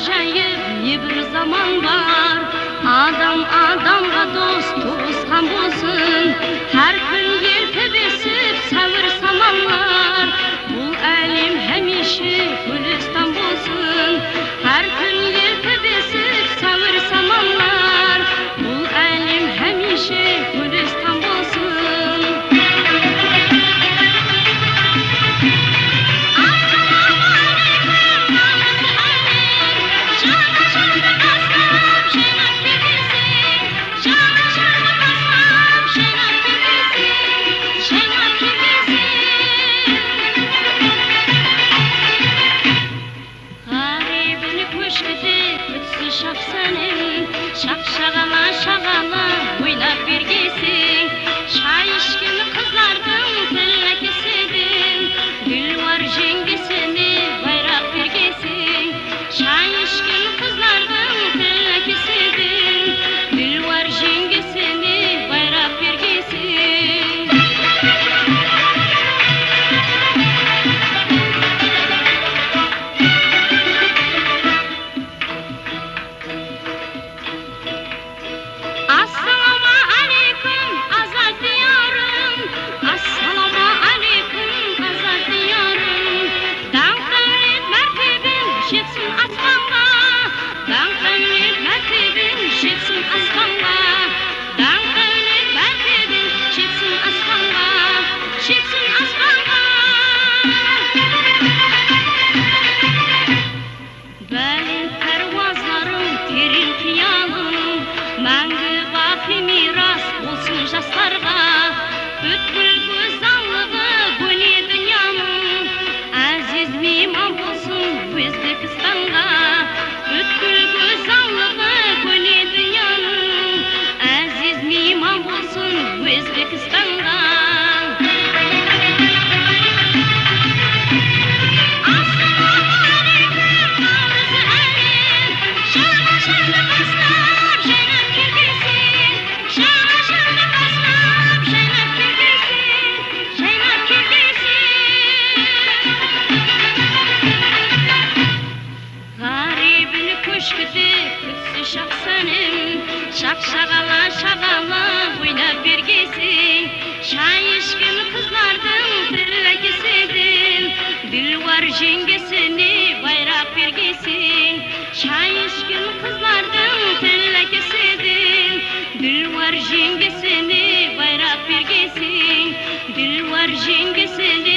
acayip bir zaman var. Adam adamga dost tug'ishgan bo'lsin. Har kun yer tebesib savr samanlar. Bu alim hamisha guliston bo'lsin. Har kun yer tebesib savr samanlar. Bu alim hamisha guliston bo'lsin. Şakşagala şagala oylap bergesin. Çay içkin kızlardan tillekisidir. Gül var jengesini bayrak bergesin. Çay içkin kızlardan tillekisidir. Gül var jengesini bayrak bergesin. Yaşlarga bütkül güzelliği güne dünyanın aziz mihman olsun Özbekistan'ga. Bütkül güzelliği güne dünyanın aziz mihman olsun Özbekistan'ga. Şakşagala şagala oynap bergesin. Çay içkin kızlardan tillekisidir. Gül var jengesini bayrak bergesin. Çay içkin kızlardan tillekisidir. Gül var jengesini bayrak bergesin. Gül var jengesini